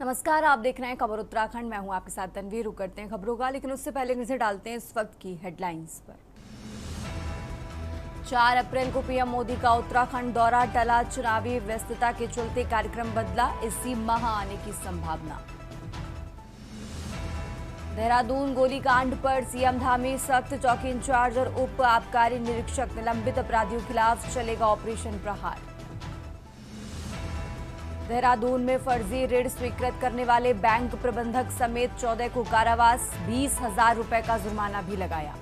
नमस्कार, आप देख रहे हैं खबर उत्तराखंड। मैं हूं आपके साथ तनवीर। रुक करते हैं खबरों का, लेकिन उससे पहले नजर डालते हैं इस वक्त की हेडलाइंस पर। 4 अप्रैल को पीएम मोदी का उत्तराखंड दौरा टला, चुनावी व्यस्तता के चलते कार्यक्रम बदला, इसी माह आने की संभावना। देहरादून गोलीकांड पर सीएम धामी सख्त, चौकी इंचार्ज और उप आबकारी निरीक्षक निलंबित अपराधियों के खिलाफ चलेगा ऑपरेशन प्रहार। देहरादून में फर्जी ऋण स्वीकृत करने वाले बैंक प्रबंधक समेत 14 को कारावास, 20,000 रुपए का जुर्माना भी लगाया।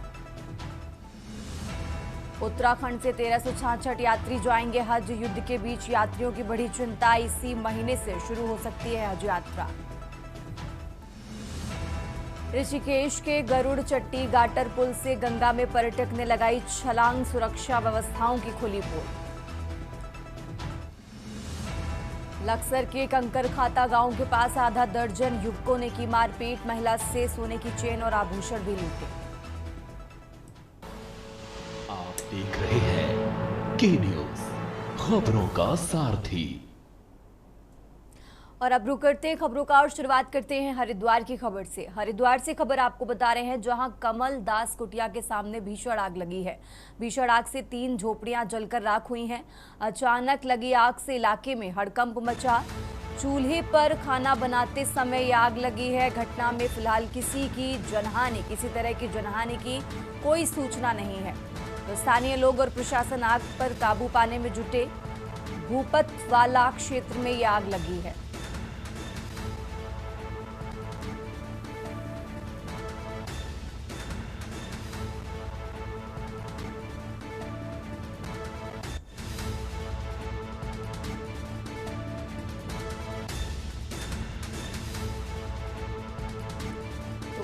उत्तराखंड से 1366 यात्री जाएंगे हज, युद्ध के बीच यात्रियों की बढ़ी चिंता, इसी महीने से शुरू हो सकती है हज यात्रा। ऋषिकेश के गरुड़ चट्टी गाटर पुल से गंगा में पर्यटक ने लगाई छलांग, सुरक्षा व्यवस्थाओं की खुली पोल। लक्सर के कंकर खाता गांव के पास आधा दर्जन युवकों ने की मारपीट, महिला से सोने की चेन और आभूषण भी लूटे। आप देख रहे हैं के न्यूज, खबरों का सारथी। और अब रुक करते हैं खबरों का और शुरुआत करते हैं हरिद्वार की खबर से। हरिद्वार से खबर आपको बता रहे हैं, जहां कमल दास कुटिया के सामने भीषण आग लगी है। भीषण आग से 3 झोपड़ियां जलकर राख हुई हैं। अचानक लगी आग से इलाके में हड़कंप मचा। चूल्हे पर खाना बनाते समय ये आग लगी है। घटना में फिलहाल किसी तरह की जनहानि की कोई सूचना नहीं है। तो स्थानीय लोग और प्रशासन आग पर काबू पाने में जुटे। भूपतवाला क्षेत्र में ये आग लगी है।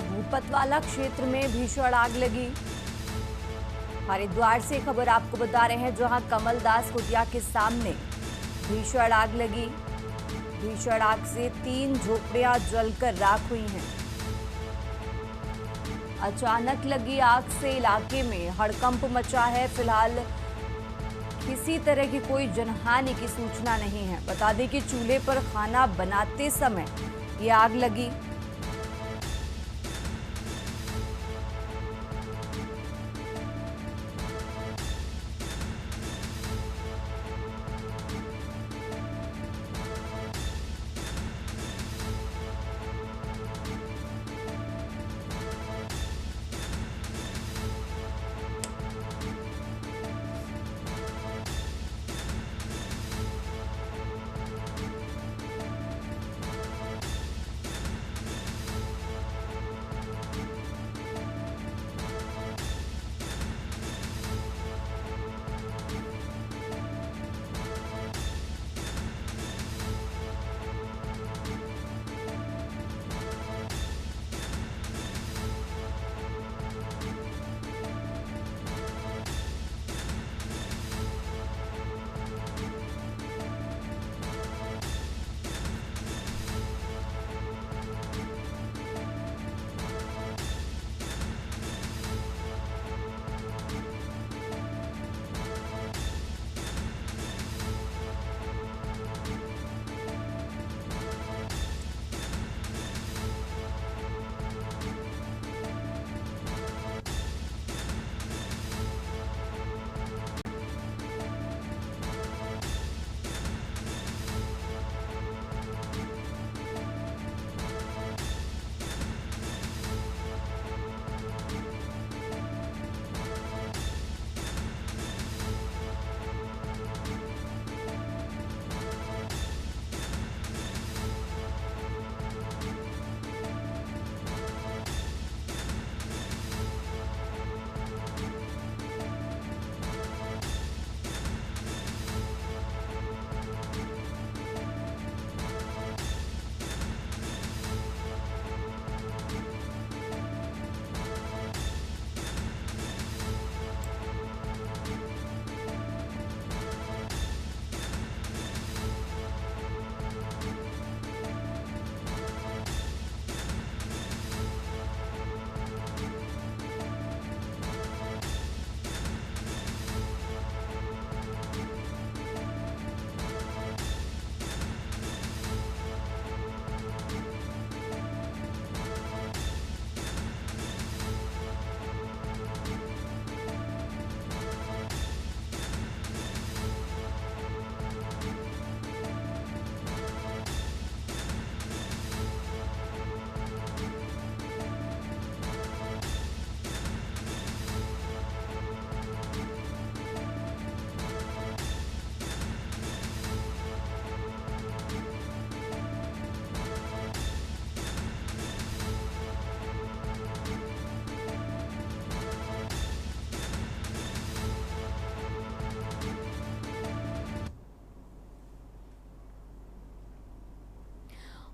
भूपतवाला क्षेत्र में भीषण आग लगी। हरिद्वार से खबर आपको बता रहे हैं, जहां कमल दास कुटिया के सामने भीषण आग लगी। भीषण आग से 3 झोपड़ियां जलकर राख हुई हैं। अचानक लगी आग से इलाके में हड़कंप मचा है। फिलहाल किसी तरह की कोई जनहानि की सूचना नहीं है। बता दें कि चूल्हे पर खाना बनाते समय ये आग लगी।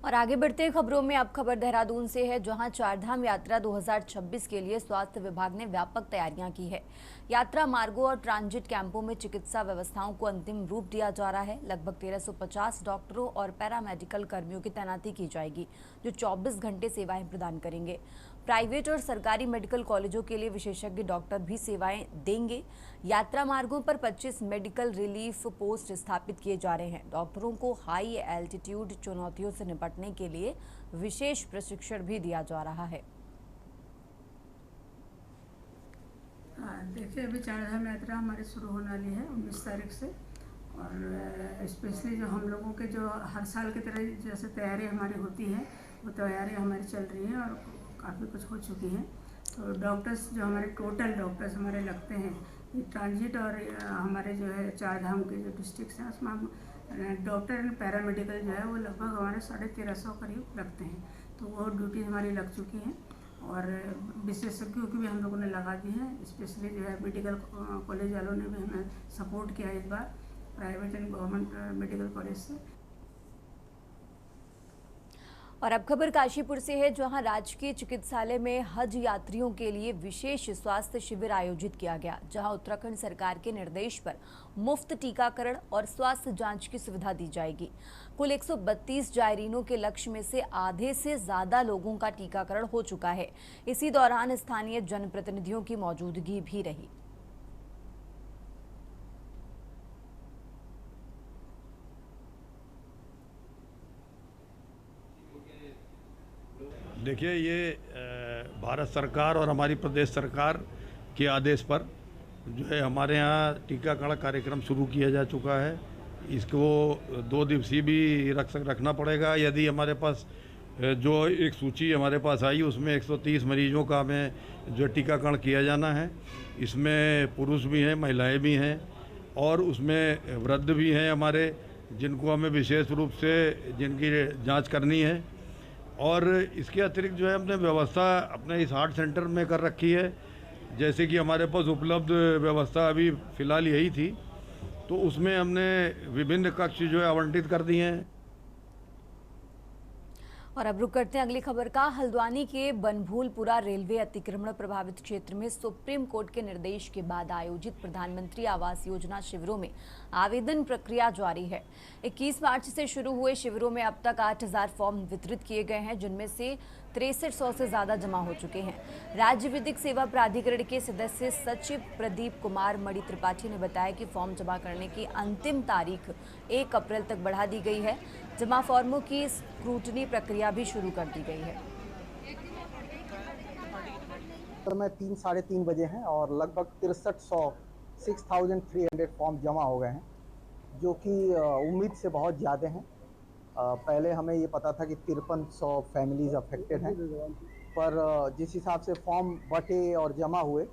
और आगे बढ़ते हैं खबरों में। अब खबर देहरादून से है, जहां चारधाम यात्रा 2026 के लिए स्वास्थ्य विभाग ने व्यापक तैयारियां की है। यात्रा मार्गों और ट्रांजिट कैंपों में चिकित्सा व्यवस्थाओं को अंतिम रूप दिया जा रहा है। लगभग 1350 डॉक्टरों और पैरामेडिकल कर्मियों की तैनाती की जाएगी, जो 24 घंटे सेवाएं प्रदान करेंगे। प्राइवेट और सरकारी मेडिकल कॉलेजों के लिए विशेषज्ञ डॉक्टर भी सेवाएं देंगे। यात्रा मार्गों पर 25 मेडिकल रिलीफ पोस्ट स्थापित किए जा रहे हैं। डॉक्टरों को हाई एल्टीट्यूड चुनौतियों से निपटने के लिए विशेष प्रशिक्षण भी दिया जा रहा है। देखिए, अभी चारधाम यात्रा हमारी शुरू होने वाली है 19 तारीख से। और स्पेशली जो हम लोगों के जो हर साल की तरह जैसे तैयारी हमारी होती है, वो तैयारी हमारी चल रही है और काफ़ी कुछ हो चुकी है। तो डॉक्टर्स जो हमारे टोटल डॉक्टर्स हमारे लगते हैं, ये ट्रांजिट और हमारे जो है चारधाम के जो डिस्ट्रिक्ट्स हैं, उसमें हम डॉक्टर एंड पैरामेडिकल जो है वो लगभग हमारे 1350 करीब लगते हैं। तो वो ड्यूटी हमारी लग चुकी हैं और विशेषज्ञों की भी हम लोगों ने लगा दी है। स्पेशली जो है मेडिकल कॉलेज वालों ने भी हमें सपोर्ट किया इस बार, private and government medical college से। और अब खबर काशीपुर से है, जहां राजकीय चिकित्सालय में हज यात्रियों के लिए विशेष स्वास्थ्य शिविर आयोजित किया गया, जहां उत्तराखंड सरकार के निर्देश पर मुफ्त टीकाकरण और स्वास्थ्य जांच की सुविधा दी जाएगी। कुल 132 जायरीनों के लक्ष्य में से आधे से ज्यादा लोगों का टीकाकरण हो चुका है। इसी दौरान स्थानीय जनप्रतिनिधियों की मौजूदगी भी रही। देखिए, ये भारत सरकार और हमारी प्रदेश सरकार के आदेश पर जो है हमारे यहाँ टीकाकरण कार्यक्रम शुरू किया जा चुका है। इसको 2 दिवसीय भी रखना पड़ेगा। यदि हमारे पास जो एक सूची हमारे पास आई, उसमें 130 मरीजों का हमें जो टीकाकरण किया जाना है। इसमें पुरुष भी हैं, महिलाएं भी हैं और उसमें वृद्ध भी हैं हमारे, जिनको हमें विशेष रूप से जिनकी जाँच करनी है। और इसके अतिरिक्त जो है हमने व्यवस्था अपने इस हार्ट सेंटर में कर रखी है। जैसे कि हमारे पास उपलब्ध व्यवस्था अभी फ़िलहाल यही थी, तो उसमें हमने विभिन्न कक्ष जो है आवंटित कर दिए हैं। और अब रुक करते हैं अगली खबर का। हल्द्वानी के बनभूलपुरा रेलवे अतिक्रमण प्रभावित क्षेत्र में सुप्रीम कोर्ट के निर्देश के बाद आयोजित प्रधानमंत्री आवास योजना शिविरों में आवेदन प्रक्रिया जारी है। 21 मार्च से शुरू हुए शिविरों में अब तक 8000 फॉर्म वितरित किए गए हैं, जिनमें से 6300 से ज्यादा जमा हो चुके हैं। राज्य विधिक सेवा प्राधिकरण के सदस्य सचिव प्रदीप कुमार मणि त्रिपाठी ने बताया कि फॉर्म जमा करने की अंतिम तारीख 1 अप्रैल तक बढ़ा दी गई है। जमा फॉर्मों की स्क्रूटनी प्रक्रिया भी शुरू कर दी गई है। में 3 साढ़े 3 बजे हैं और लगभग 6300 फॉर्म जमा हो गए हैं, जो कि उम्मीद से बहुत ज़्यादा हैं। पहले हमें ये पता था कि 5300 फैमिलीज़ अफेक्टेड हैं, पर जिस हिसाब से फॉर्म बटे और जमा हुए,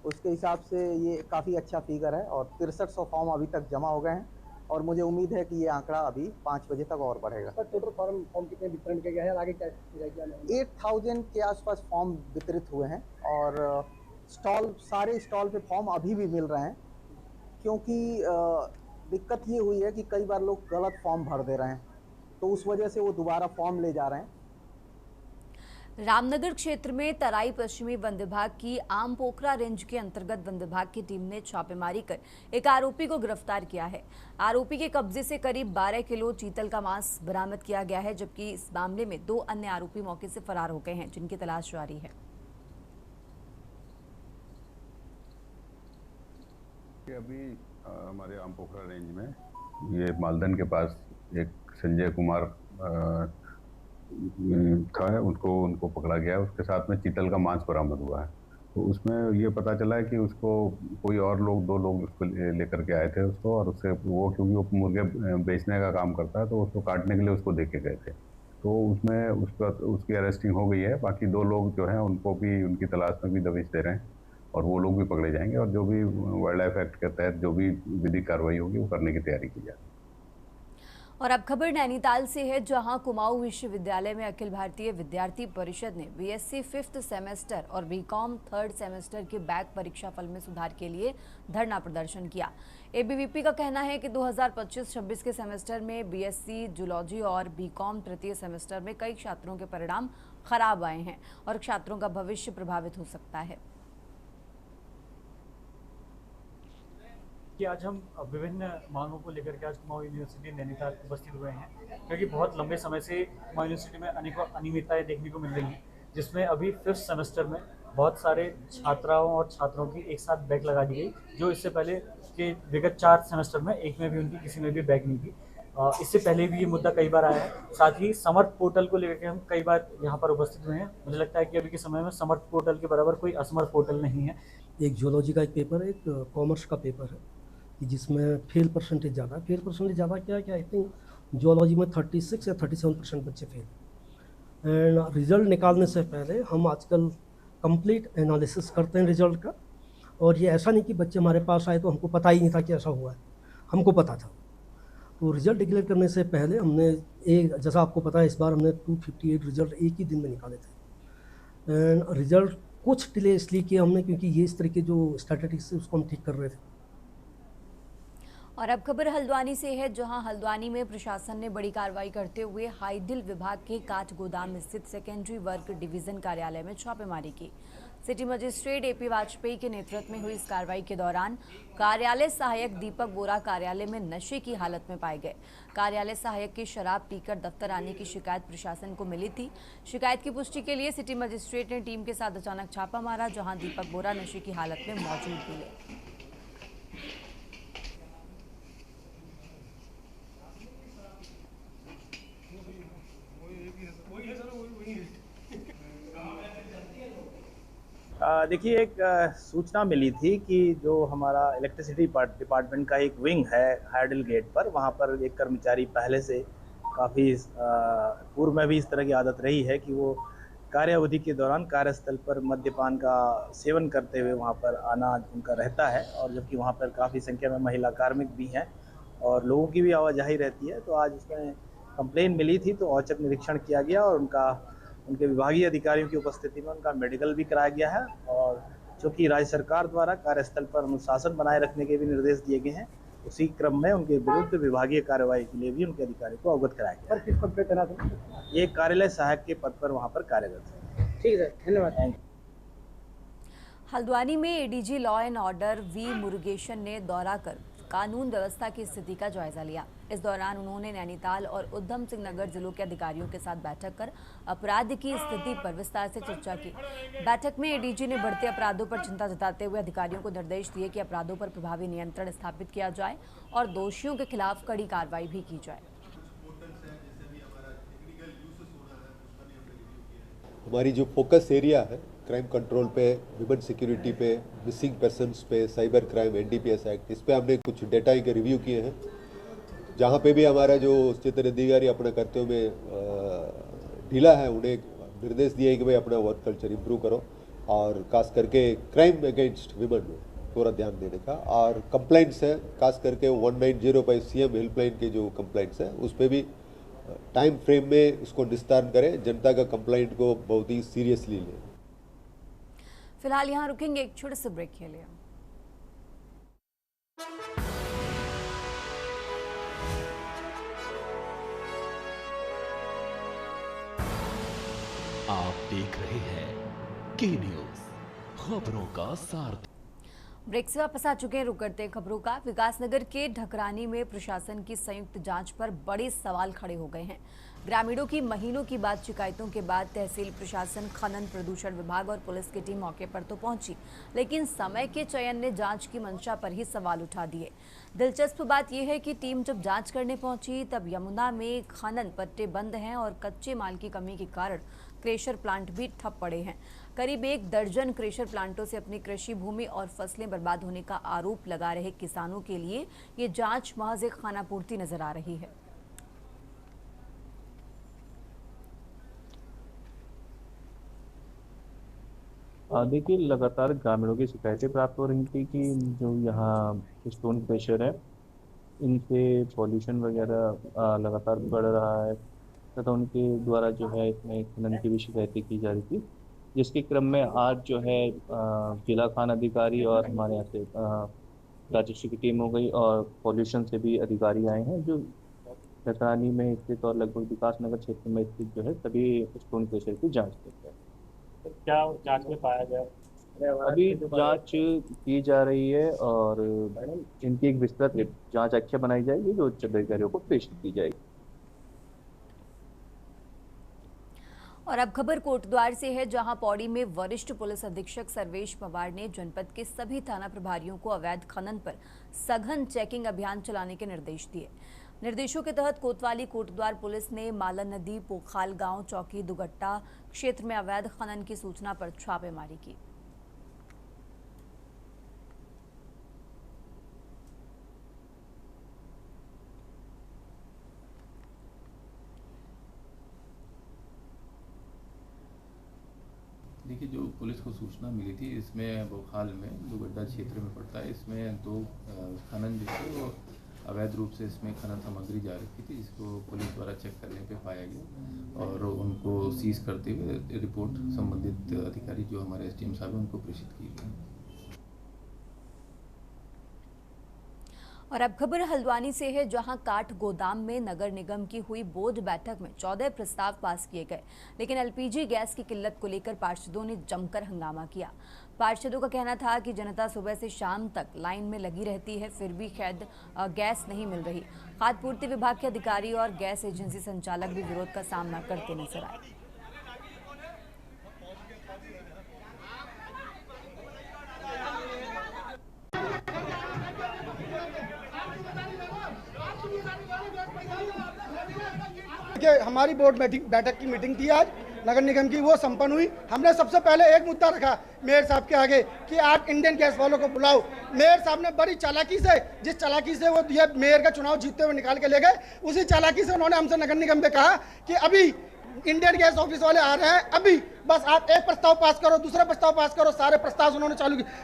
उसके हिसाब से ये काफ़ी अच्छा फिगर है और 6300 फॉर्म अभी तक जमा हो गए हैं और मुझे उम्मीद है कि ये आंकड़ा अभी 5 बजे तक और बढ़ेगा। सर, टोटल फॉर्म कितने वितरण किया गया है, आगे क्या जाएगा? 8000 के आसपास फॉर्म वितरित हुए हैं और सारे स्टॉल पे फॉर्म अभी भी मिल रहे हैं, क्योंकि दिक्कत ये हुई है कि कई बार लोग गलत फॉर्म भर दे रहे हैं, तो उस वजह से वो दोबारा फॉर्म ले जा रहे हैं। रामनगर क्षेत्र में तराई पश्चिमी वन विभाग की आम पोखरा रेंज के अंतर्गत वन विभाग की टीम ने छापेमारी कर एक आरोपी को गिरफ्तार किया है। आरोपी के कब्जे से करीब 12 किलो चीतल का मांस बरामद किया गया है, जबकि इस मामले में 2 अन्य आरोपी मौके से फरार हो गए हैं, जिनकी तलाश जारी है। अभी हमारे आम पोखरा रेंज में ये मालदन के पास एक संजय कुमार था, उनको पकड़ा गया। उसके साथ में चीतल का मांस बरामद हुआ है। तो उसमें ये पता चला है कि उसको कोई और लोग 2 लोग उसको लेकर के आए थे उसको, और उससे वो क्योंकि वो मुर्गे बेचने का काम करता है, तो उसको काटने के लिए उसको देके गए थे। तो उसमें उसकी अरेस्टिंग हो गई है। बाकी 2 लोग जो हैं उनको भी उनकी तलाश में भी दबिश दे रहे हैं और वो लोग भी पकड़े जाएंगे और जो भी वाइल्ड लाइफ एक्ट के तहत जो भी विधिक कार्रवाई होगी वो करने की तैयारी की जाएगी। और अब खबर नैनीताल से है, जहां कुमाऊं विश्वविद्यालय में अखिल भारतीय विद्यार्थी परिषद ने बीएससी 5th सेमेस्टर और बीकॉम 3rd सेमेस्टर के बैक परीक्षा फल में सुधार के लिए धरना प्रदर्शन किया। एबीवीपी का कहना है कि 2025-26 के सेमेस्टर में बीएससी जूलॉजी और बीकॉम तृतीय सेमेस्टर में कई छात्रों के परिणाम खराब आए हैं और छात्रों का भविष्य प्रभावित हो सकता है। कि आज हम विभिन्न मांगों को लेकर के आज कुमाऊं यूनिवर्सिटी नैनीताल उपस्थित हुए हैं, क्योंकि बहुत लंबे समय से कुमाऊं यूनिवर्सिटी में अनेकों अनियमितताएं देखने को मिल रही हैं, जिसमें अभी 5th सेमेस्टर में बहुत सारे छात्राओं और छात्रों की एक साथ बैक लगा दी गई, जो इससे पहले के विगत 4 सेमेस्टर में एक में भी उनकी किसी में भी बैक नहीं थी। इससे पहले भी ये मुद्दा कई बार आया है। साथ ही समर्थ पोर्टल को लेकर के हम कई बार यहाँ पर उपस्थित हुए हैं। मुझे लगता है कि अभी के समय में समर्थ पोर्टल के बराबर कोई असमर्थ पोर्टल नहीं है। एक जूलॉजी का एक पेपर है, एक कॉमर्स का पेपर है कि जिसमें फेल परसेंटेज ज़्यादा है। फेल परसेंटेज ज़्यादा क्या है, आई थिंक जूलॉजी में 36 या 37% बच्चे फेल। एंड रिज़ल्ट निकालने से पहले हम आजकल कंप्लीट एनालिसिस करते हैं रिज़ल्ट का, और ये ऐसा नहीं कि बच्चे हमारे पास आए तो हमको पता ही नहीं था कि ऐसा हुआ है, हमको पता था। तो रिज़ल्ट डिक्लेयर करने से पहले हमने एक, जैसा आपको पता है, इस बार हमने 258 रिज़ल्ट एक ही दिन में निकाले थे। एंड रिज़ल्ट कुछ डिले इसलिए किया हमने क्योंकि ये इस तरह के जो स्टैटिस्टिक्स है उसको हम ठीक कर रहे थे। और अब खबर हल्द्वानी से है, जहां हल्द्वानी में प्रशासन ने बड़ी कार्रवाई करते हुए हाईडिल विभाग के काठ गोदाम स्थित सेकेंडरी वर्क डिवीजन कार्यालय में छापेमारी की। सिटी मजिस्ट्रेट एपी वाजपेयी के नेतृत्व में हुई इस कार्रवाई के दौरान कार्यालय सहायक दीपक बोरा कार्यालय में नशे की हालत में पाए गए। कार्यालय सहायक की शराब पीकर दफ्तर आने की शिकायत प्रशासन को मिली थी। शिकायत की पुष्टि के लिए सिटी मजिस्ट्रेट ने टीम के साथ अचानक छापा मारा, जहां दीपक बोरा नशे की हालत में मौजूद मिले। देखिए, एक सूचना मिली थी कि जो हमारा इलेक्ट्रिसिटी डिपार्टमेंट का एक विंग है हार्डिल गेट पर, वहाँ पर एक कर्मचारी पहले से काफ़ी पूर्व में भी इस तरह की आदत रही है कि वो कार्य अवधि के दौरान कार्यस्थल पर मद्यपान का सेवन करते हुए वहाँ पर आना उनका रहता है, और जबकि वहाँ पर काफ़ी संख्या में महिला कार्मिक भी हैं और लोगों की भी आवाजाही रहती है। तो आज उसमें कंप्लेन मिली थी, तो औचक निरीक्षण किया गया और उनके विभागीय अधिकारियों की उपस्थिति में उनका मेडिकल भी कराया गया है। और चूँकि राज्य सरकार द्वारा कार्यस्थल पर अनुशासन बनाए रखने के भी निर्देश दिए गए हैं, उसी क्रम में उनके विरुद्ध विभागीय कार्रवाई के लिए भी उनके अधिकारी को अवगत कराया गया। ये कार्यालय सहायक के पद पर वहाँ पर कार्यरत है। ठीक है, धन्यवाद। हल्द्वानी में ADG law and order V Murugesan ने दौरा कर कानून व्यवस्था की स्थिति का जायजा लिया। इस दौरान उन्होंने नैनीताल और उधम सिंह नगर जिलों के अधिकारियों के साथ बैठक कर अपराध की स्थिति पर विस्तार से चर्चा की। बैठक में एडीजी ने बढ़ते अपराधों पर चिंता जताते हुए अधिकारियों को निर्देश दिए कि अपराधों पर प्रभावी नियंत्रण स्थापित किया जाए और दोषियों के खिलाफ कड़ी कार्रवाई भी की जाए। हमारी जो फोकस एरिया है क्राइम कंट्रोल पे, विमेन सिक्योरिटी पे, मिसिंग पर्सन्स पे, साइबर क्राइम, एनडीपीएस एक्ट, इस पे हमने कुछ डेटा के रिव्यू किए हैं। जहाँ पे भी हमारा जो उच्चतर अधिकारी अपने कर्तव्य में ढीला है, उन्हें निर्देश दिए कि भाई अपना वर्क कल्चर इम्प्रूव करो और खास करके क्राइम अगेंस्ट विमेन में पूरा ध्यान देने का। और कंप्लेंट्स है, खास करके 1905 सीएम हेल्पलाइन के जो कंप्लेंट्स है उस पर भी टाइम फ्रेम में उसको निस्तारण करें, जनता का कंप्लेंट को बहुत ही सीरियसली लें। फिलहाल यहाँ रुकेंगे एक छोटे से ब्रेक के लिए। आप देख रहे हैं के न्यूज, खबरों का सार। ब्रेक से वापस आ चुके हैं, रुक करते हैं खबरों का। विकासनगर के ढकरानी में प्रशासन की संयुक्त जांच पर बड़े सवाल खड़े हो गए हैं। ग्रामीणों की महीनों की बाद शिकायतों के बाद तहसील प्रशासन, खनन प्रदूषण विभाग और पुलिस की टीम मौके पर तो पहुंची, लेकिन समय के चयन ने जांच की मंशा पर ही सवाल उठा दिए। दिलचस्प बात यह है कि टीम जब जांच करने पहुंची तब यमुना में खनन पट्टे बंद हैं और कच्चे माल की कमी के कारण क्रेशर प्लांट भी ठप पड़े हैं। करीब 1 दर्जन क्रेशर प्लांटों से अपनी कृषि भूमि और फसलें बर्बाद होने का आरोप लगा रहे किसानों के लिए ये जांच महज एक खानापूर्ति नजर आ रही है। देखिए, लगातार ग्रामीणों की शिकायतें प्राप्त हो रही थी कि जो यहाँ स्टोन क्रेशर है इनसे पॉल्यूशन वगैरह लगातार बढ़ रहा है तथा उनके द्वारा जो है इसमें खनन की भी शिकायतें की जा रही थी, जिसके क्रम में आज जो है जिला खान अधिकारी और हमारे यहाँ से राजस्व की टीम हो गई और पॉल्यूशन से भी अधिकारी आए हैं जो नैत्रानी में स्थित और लगभग विकास नगर क्षेत्र में स्थित जो है सभी स्टोन क्रेशर की जाँच करते हैं। क्या जांच में पाया गया? अभी जांच की जा रही है और इनकी एक विस्तृत जांच आख्या बनाई जाएगी जो उच्च अधिकारियों को पेश की जाएगी। और अब खबर कोटद्वार से है, जहां पौड़ी में वरिष्ठ पुलिस अधीक्षक सर्वेश पवार ने जनपद के सभी थाना प्रभारियों को अवैध खनन पर सघन चेकिंग अभियान चलाने के निर्देश दिए। निर्देशों के तहत कोतवाली कोटद्वार पुलिस ने मालन नदी पोखाल गांव चौकी दुगट्टा क्षेत्र में अवैध खनन की सूचना पर छापेमारी की। देखिए, जो पुलिस को सूचना मिली थी, इसमें बोखाल में दुगड्डा क्षेत्र में पड़ता है, इसमें 2 खनन जो है वो अवैध रूप से इसमें खनन सामग्री जा रखी थी, जिसको पुलिस द्वारा चेक करने पे पाया गया और उनको सीज करते हुए रिपोर्ट संबंधित अधिकारी जो हमारे एसडीएम साहब हैं उनको प्रेषित की गई। और अब खबर हल्द्वानी से है, जहां काठ गोदाम में नगर निगम की हुई बोर्ड बैठक में 14 प्रस्ताव पास किए गए, लेकिन एलपीजी गैस की किल्लत को लेकर पार्षदों ने जमकर हंगामा किया। पार्षदों का कहना था कि जनता सुबह से शाम तक लाइन में लगी रहती है, फिर भी गैस नहीं मिल रही। खाद्य पूर्ति विभाग के अधिकारी और गैस एजेंसी संचालक भी विरोध का सामना करते नजर आए। हमारी बोर्ड बैठक की मीटिंग थी आज नगर निगम की, वो संपन्न हुई। हमने सबसे पहले एक मुद्दा रखा मेयर साहब के आगे कि आप इंडियन गैस वालों को बुलाओ। मेयर साहब ने बड़ी चालाकी से, जिस चालाकी से वो ये मेयर का चुनाव जीतते हुए निकाल के ले गए, उसी चालाकी से उन्होंने हमसे नगर निगम में कहा कि अभी इंडियन गैस ऑफिस वाले आ रहे हैं, अभी बस आप एक प्रस्ताव पास करो, दूसरा प्रस्ताव पास करो। सारे प्रस्ताव उन्होंने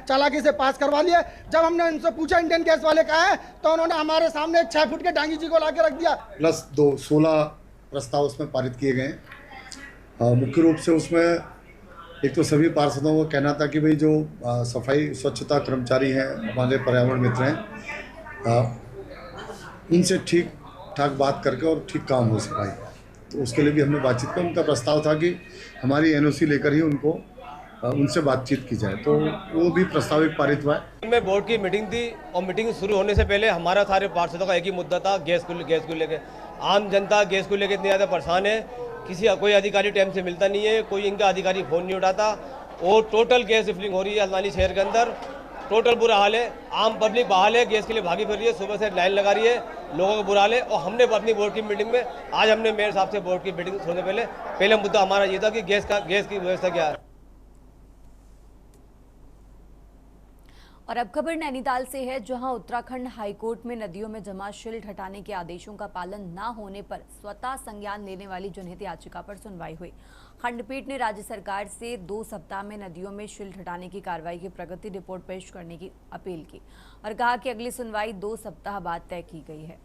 चालाकी से पास करवा लिए। जब हमने उनसे पूछा इंडियन गैस वाले कहाँ हैं, तो उन्होंने हमारे सामने एक 6 फुट के डांगी जी को ला के रख दिया। प्लस 16 प्रस्ताव उसमें पारित किए गए। मुख्य रूप से उसमें एक तो सभी पार्षदों को कहना था कि भाई जो सफाई स्वच्छता कर्मचारी हैं, हमारे पर्यावरण मित्र हैं, उनसे ठीक ठाक बात करके और ठीक काम हो सफाई, तो उसके लिए भी हमने बातचीत की। उनका प्रस्ताव था कि हमारी एनओसी लेकर ही उनसे बातचीत की जाए, तो वो भी प्रस्ताव एक पारित हुआ है। में बोर्ड की मीटिंग थी और मीटिंग शुरू होने से पहले हमारा सारे पार्षदों का एक ही मुद्दा था, गैस को लेकर। आम जनता गैस को लेकर इतनी ज़्यादा परेशान है, कोई अधिकारी टाइम से मिलता नहीं है, कोई इनका अधिकारी फ़ोन नहीं उठाता और टोटल गैस रिफिलिंग हो रही है हल्द्वानी शहर के अंदर। टोटल बुरा हाल है, आम पब्लिक बहाल है, गैस के लिए भागी फिर रही है, सुबह से लाइन लगा रही है, लोगों का बुरा हाल है। और हमने अपनी बोर्ड की मीटिंग में आज हमने मेयर साहब से बोर्ड की मीटिंग होने पहले मुद्दा हमारा ये था कि गैस की व्यवस्था क्या है। और अब खबर नैनीताल से है, जहां उत्तराखंड हाईकोर्ट में नदियों में जमा शिल्ट हटाने के आदेशों का पालन न होने पर स्वतः संज्ञान लेने वाली जनहित याचिका पर सुनवाई हुई। खंडपीठ ने राज्य सरकार से 2 सप्ताह में नदियों में शिल्ट हटाने की कार्रवाई की प्रगति रिपोर्ट पेश करने की अपील की और कहा कि अगली सुनवाई 2 सप्ताह बाद तय की गई है।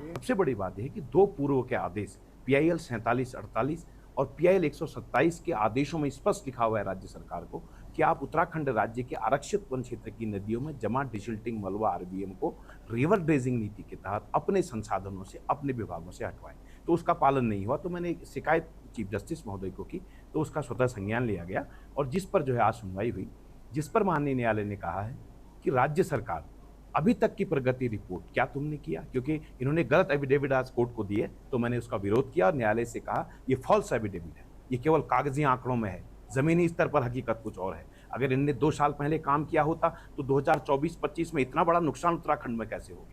सबसे बड़ी बात यह है कि 2 पूर्व के आदेश PIL 4748 और PIL 127 के आदेशों में स्पष्ट लिखा हुआ है राज्य सरकार को कि आप उत्तराखंड राज्य के आरक्षित वन क्षेत्र की नदियों में जमा डिसिल्टिंग मलबा RBM को रिवर ड्रेजिंग नीति के तहत अपने संसाधनों से, अपने विभागों से हटवाएं। तो उसका पालन नहीं हुआ, तो मैंने शिकायत चीफ जस्टिस महोदय को की, तो उसका स्वतः संज्ञान लिया गया और जिस पर जो है आज सुनवाई हुई, जिस पर माननीय न्यायालय ने कहा है कि राज्य सरकार अभी तक की प्रगति रिपोर्ट क्या तुमने किया, क्योंकि इन्होंने गलत एफिडेविट आज कोर्ट को दिए, तो मैंने उसका विरोध किया और न्यायालय से कहा ये फॉल्स एफिडेविट है, ये केवल कागजी आंकड़ों में है, जमीनी स्तर पर हकीकत कुछ और है। अगर इनने 2 साल पहले काम किया होता तो 2024-25 में इतना बड़ा नुकसान उत्तराखंड में कैसे होगा।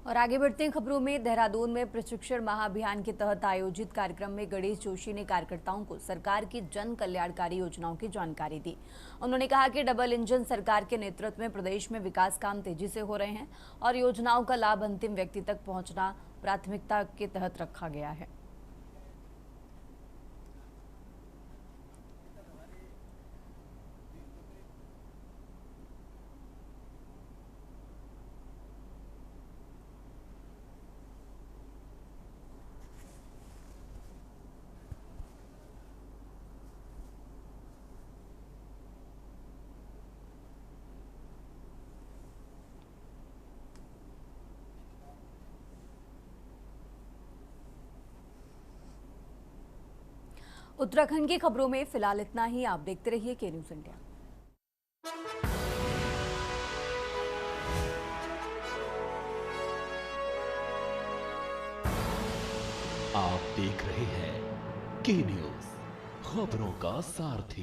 और आगे बढ़ते हैं खबरों में। देहरादून में प्रशिक्षण महाअभियान के तहत आयोजित कार्यक्रम में गणेश जोशी ने कार्यकर्ताओं को सरकार की जन कल्याणकारी योजनाओं की जानकारी दी। उन्होंने कहा कि डबल इंजन सरकार के नेतृत्व में प्रदेश में विकास काम तेजी से हो रहे हैं और योजनाओं का लाभ अंतिम व्यक्ति तक पहुंचना प्राथमिकता के तहत रखा गया है। उत्तराखंड की खबरों में फिलहाल इतना ही। आप देखते रहिए के न्यूज़ इंडिया। आप देख रहे हैं के न्यूज़, खबरों का सारथी।